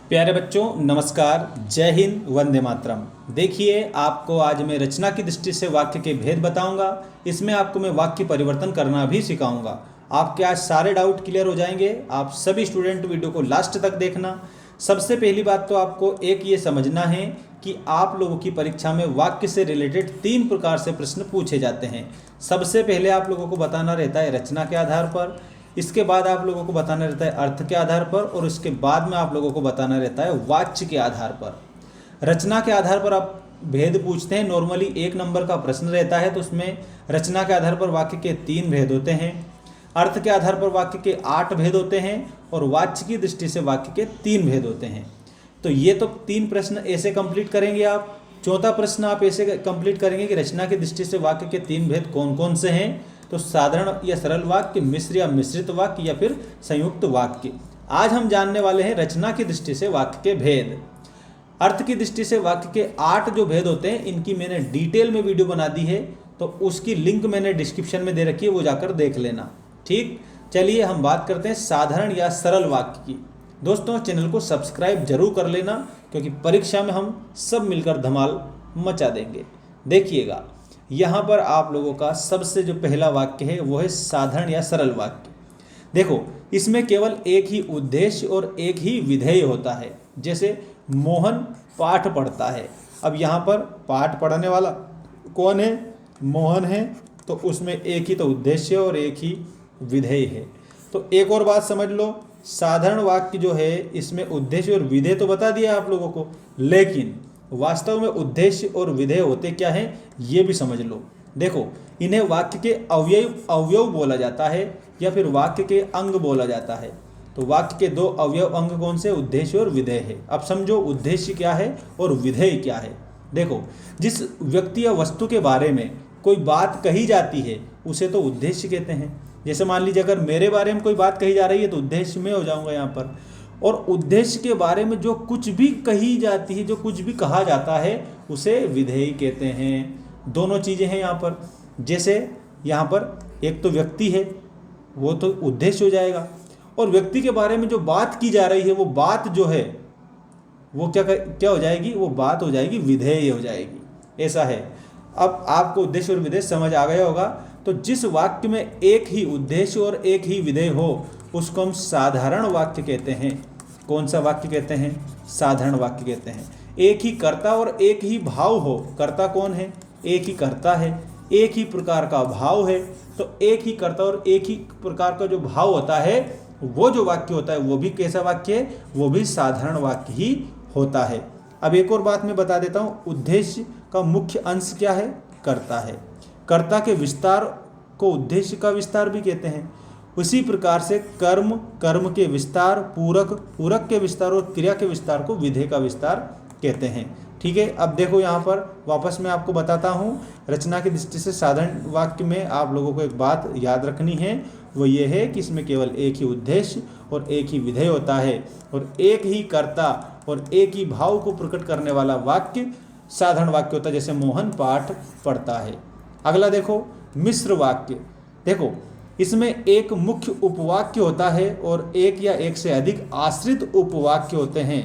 प्यारे बच्चों नमस्कार, जय हिंद, वंदे मातरम। देखिए, आपको आज मैं रचना की दृष्टि से वाक्य के भेद बताऊंगा। इसमें आपको मैं वाक्य परिवर्तन करना भी सिखाऊंगा। आपके आज सारे डाउट क्लियर हो जाएंगे। आप सभी स्टूडेंट वीडियो को लास्ट तक देखना। सबसे पहली बात तो आपको एक ये समझना है कि आप लोगों की परीक्षा में वाक्य से रिलेटेड 3 प्रकार से प्रश्न पूछे जाते हैं। सबसे पहले आप लोगों को बताना रहता है रचना के आधार पर, इसके बाद आप लोगों को बताना रहता है अर्थ के आधार पर, और इसके बाद में आप लोगों को बताना रहता है वाच्य के आधार पर। रचना के आधार पर आप भेद पूछते हैं। नॉर्मली 1 नंबर का प्रश्न रहता है, तो उसमें रचना के आधार पर वाक्य के 3 भेद होते हैं, अर्थ के आधार पर वाक्य के 8 भेद होते हैं, और वाच्य की दृष्टि से वाक्य के 3 भेद होते हैं। तो ये तो 3 प्रश्न ऐसे कंप्लीट करेंगे आप। चौथा प्रश्न आप ऐसे कंप्लीट करेंगे कि रचना की दृष्टि से वाक्य के 3 भेद कौन कौन से हैं। तो साधारण या सरल वाक्य, मिश्र या मिश्रित वाक्य, या फिर संयुक्त वाक्य। आज हम जानने वाले हैं रचना की दृष्टि से वाक्य के भेद। अर्थ की दृष्टि से वाक्य के 8 जो भेद होते हैं, इनकी मैंने डिटेल में वीडियो बना दी है, तो उसकी लिंक मैंने डिस्क्रिप्शन में दे रखी है, वो जाकर देख लेना। ठीक, चलिए हम बात करते हैं साधारण या सरल वाक्य की। दोस्तों, चैनल को सब्सक्राइब जरूर कर लेना, क्योंकि परीक्षा में हम सब मिलकर धमाल मचा देंगे। देखिएगा, यहाँ पर आप लोगों का सबसे जो पहला वाक्य है वो है साधारण या सरल वाक्य। देखो, इसमें केवल एक ही उद्देश्य और एक ही विधेय होता है। जैसे मोहन पाठ पढ़ता है। अब यहाँ पर पाठ पढ़ने वाला कौन है? मोहन है। तो उसमें एक ही तो उद्देश्य और एक ही विधेय है। तो एक और बात समझ लो, साधारण वाक्य जो है इसमें उद्देश्य और विधेय तो बता दिया आप लोगों को, लेकिन वास्तव में उद्देश्य और विधेय होते क्या हैं ये भी समझ लो। देखो, इन्हें वाक्य के अवयव बोला जाता है, या फिर वाक्य के अंग बोला जाता है। तो वाक्य के 2 अवयव अंग कौन से? उद्देश्य और विधेय है। अब समझो उद्देश्य क्या है और विधेय क्या है। देखो, जिस व्यक्ति या वस्तु के बारे में कोई बात कही जाती है उसे तो उद्देश्य कहते हैं। जैसे मान लीजिए अगर मेरे बारे में कोई बात कही जा रही है तो उद्देश्य में हो जाऊंगा यहाँ पर। और उद्देश्य के बारे में जो कुछ भी कही जाती है, जो कुछ भी कहा जाता है, उसे विधेय कहते हैं। दोनों चीज़ें हैं यहाँ पर। जैसे यहाँ पर एक तो व्यक्ति है, वो तो उद्देश्य हो जाएगा, और व्यक्ति के बारे में जो बात की जा रही है वो बात जो है वो क्या हो जाएगी? वो बात हो जाएगी विधेय हो जाएगी। ऐसा है। अब आपको उद्देश्य और विधेय समझ आ गया होगा। तो जिस वाक्य में एक ही उद्देश्य और एक ही विधेय हो उसको हम साधारण वाक्य कहते हैं। कौन सा वाक्य कहते हैं? साधारण वाक्य कहते हैं। एक ही कर्ता और एक ही भाव हो। कर्ता कौन है? एक ही कर्ता है, एक ही प्रकार का भाव है। तो एक ही कर्ता और एक ही प्रकार का जो भाव होता है, वो जो वाक्य होता है वो भी कैसा वाक्य है? वो भी साधारण वाक्य ही होता है। अब एक और बात मैं बता देता हूँ, उद्देश्य का मुख्य अंश क्या है? कर्ता है। कर्ता के विस्तार को उद्देश्य का विस्तार भी कहते हैं। उसी प्रकार से कर्म, कर्म के विस्तार, पूरक, पूरक के विस्तार, और क्रिया के विस्तार को विधेय का विस्तार कहते हैं। ठीक है। अब देखो, यहाँ पर वापस मैं आपको बताता हूँ, रचना की दृष्टि से साधारण वाक्य में आप लोगों को एक बात याद रखनी है, वो ये है कि इसमें केवल एक ही उद्देश्य और एक ही विधेय होता है, और एक ही कर्ता और एक ही भाव को प्रकट करने वाला वाक्य साधारण वाक्य होता है। जैसे मोहन पाठ पढ़ता है। अगला देखो, मिश्र वाक्य। देखो, इसमें एक मुख्य उपवाक्य होता है और एक या एक से अधिक आश्रित उपवाक्य होते हैं।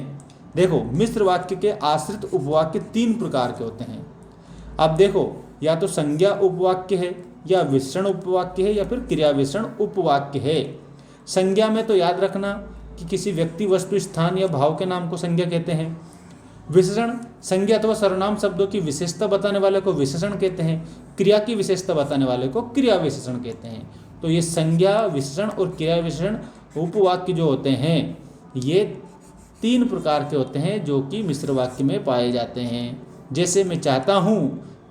देखो, मिश्र वाक्य के आश्रित उपवाक्य 3 प्रकार के होते हैं। अब देखो, या तो संज्ञा उपवाक्य है, या विशेषण उपवाक्य है, या फिर क्रिया विशेषण उपवाक्य है। संज्ञा में तो याद रखना कि किसी व्यक्ति, वस्तु, स्थान या भाव के नाम को संज्ञा कहते हैं। विशेषण, संज्ञा अथवा सर्वनाम शब्दों की विशेषता बताने वाले को विशेषण कहते हैं। क्रिया की विशेषता बताने वाले को क्रिया विशेषण कहते हैं। तो ये संज्ञा विशेषण और क्रिया विशेषण उपवाक्य जो होते हैं, ये 3 प्रकार के होते हैं जो कि मिश्र वाक्य में पाए जाते हैं। जैसे मैं चाहता हूँ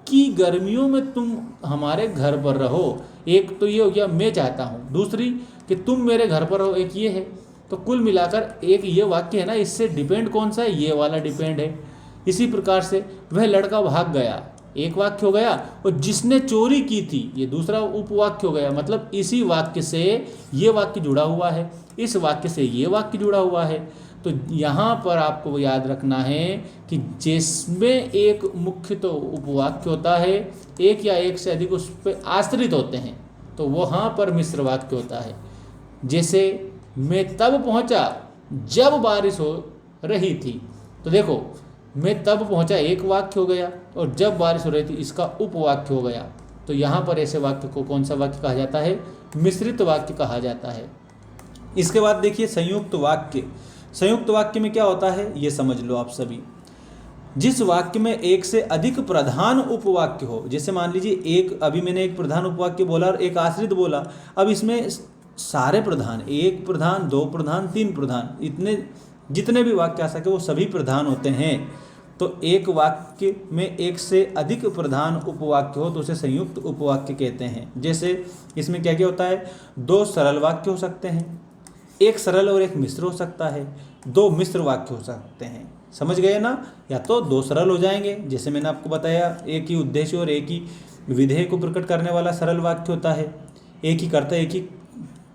कि गर्मियों में तुम हमारे घर पर रहो। एक तो ये हो गया मैं चाहता हूँ, दूसरी कि तुम मेरे घर पर रहो, एक ये है। तो कुल मिलाकर एक ये वाक्य है ना, इससे डिपेंड कौन सा है? ये वाला डिपेंड है। इसी प्रकार से वह लड़का भाग गया, एक वाक्य हो गया, और जिसने चोरी की थी, ये दूसरा उपवाक्य हो गया। मतलब इसी वाक्य से ये वाक्य जुड़ा हुआ है, इस वाक्य से ये वाक्य जुड़ा हुआ है। तो यहाँ पर आपको याद रखना है कि जिसमें एक मुख्य तो उपवाक्य होता है, एक या एक से अधिक उस पर आश्रित होते हैं, तो वहाँ पर मिश्र वाक्य होता है। जैसे मैं तब पहुँचा जब बारिश हो रही थी। तो देखो, मैं तब पहुंचा एक वाक्य हो गया, और जब बारिश हो रही थी इसका उपवाक्य हो गया। तो यहाँ पर ऐसे वाक्य को कौन सा वाक्य कहा जाता है? मिश्रित वाक्य कहा जाता है। इसके बाद देखिए संयुक्त वाक्य। संयुक्त वाक्य में क्या होता है ये समझ लो आप सभी। जिस वाक्य में एक से अधिक प्रधान उपवाक्य हो, जैसे मान लीजिए एक, अभी मैंने एक प्रधान उपवाक्य बोला और एक आश्रित बोला, अब इसमें सारे प्रधान, एक प्रधान, दो प्रधान, तीन प्रधान, इतने जितने भी वाक्य आ सके वो सभी प्रधान होते हैं। तो एक वाक्य में एक से अधिक प्रधान उपवाक्य हो तो उसे संयुक्त उपवाक्य कहते हैं। जैसे इसमें क्या क्या होता है? दो सरल वाक्य हो सकते हैं, एक सरल और एक मिश्र हो सकता है, दो मिश्र वाक्य हो सकते हैं। समझ गए ना? या तो दो सरल हो जाएंगे, जैसे मैंने आपको बताया, एक ही उद्देश्य और एक ही विधेय को प्रकट करने वाला सरल वाक्य होता है, एक ही कर्ता, एक ही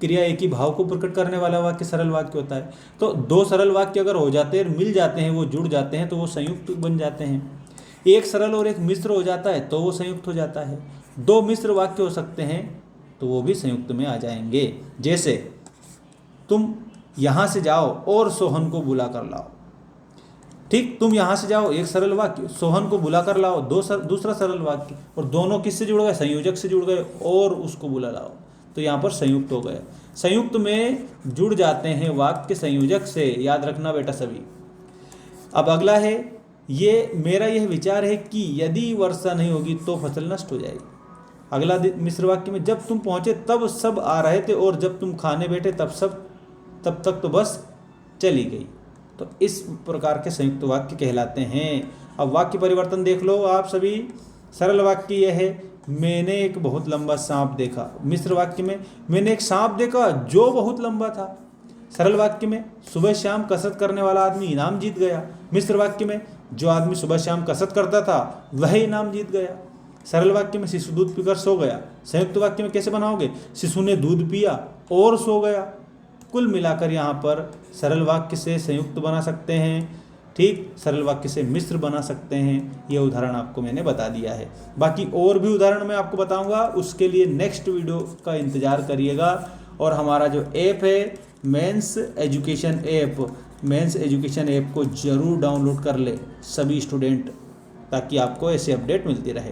क्रिया, एक ही भाव को प्रकट करने वाला वाक्य सरल वाक्य होता है। तो दो सरल वाक्य अगर हो जाते हैं, मिल जाते हैं, वो जुड़ जाते हैं तो वो संयुक्त बन जाते हैं। एक सरल और एक मिश्र हो जाता है तो वो संयुक्त हो जाता है। दो मिश्र वाक्य हो सकते हैं तो वो भी संयुक्त में आ जाएंगे। जैसे तुम यहाँ से जाओ और सोहन को बुला कर लाओ। ठीक, तुम यहाँ से जाओ एक सरल वाक्य, सोहन को बुला कर लाओ दूसरा सरल वाक्य, और दोनों किससे जुड़ गए? संयोजक से जुड़ गए, और उसको बुला लाओ, तो यहाँ पर संयुक्त हो गए। संयुक्त में जुड़ जाते हैं वाक्य संयोजक से, याद रखना बेटा सभी। अब अगला है, ये मेरा यह विचार है कि यदि वर्षा नहीं होगी तो फसल नष्ट हो जाएगी। अगला मिश्र वाक्य में, जब तुम पहुँचे तब सब आ रहे थे और जब तुम खाने बैठे तब तक तो बस चली गई। तो इस प्रकार के संयुक्त वाक्य कहलाते हैं। अब वाक्य परिवर्तन देख लो आप सभी। सरल वाक्य यह है, मैंने एक बहुत लंबा सांप देखा। मिश्र वाक्य में, मैंने एक सांप देखा जो बहुत लंबा था। सरल वाक्य में, सुबह शाम कसरत करने वाला आदमी इनाम जीत गया। मिश्र वाक्य में, जो आदमी सुबह शाम कसरत करता था वह इनाम जीत गया। सरल वाक्य में, शिशु दूध पीकर सो गया। संयुक्त वाक्य में कैसे बनाओगे? शिशु ने दूध पिया और सो गया। कुल मिलाकर यहाँ पर सरल वाक्य से संयुक्त बना सकते हैं, ठीक, सरल वाक्य से मिश्र बना सकते हैं। ये उदाहरण आपको मैंने बता दिया है। बाकी और भी उदाहरण मैं आपको बताऊंगा, उसके लिए नेक्स्ट वीडियो का इंतज़ार करिएगा। और हमारा जो ऐप है मेंस एजुकेशन ऐप को ज़रूर डाउनलोड कर ले सभी स्टूडेंट, ताकि आपको ऐसे अपडेट मिलती रहे।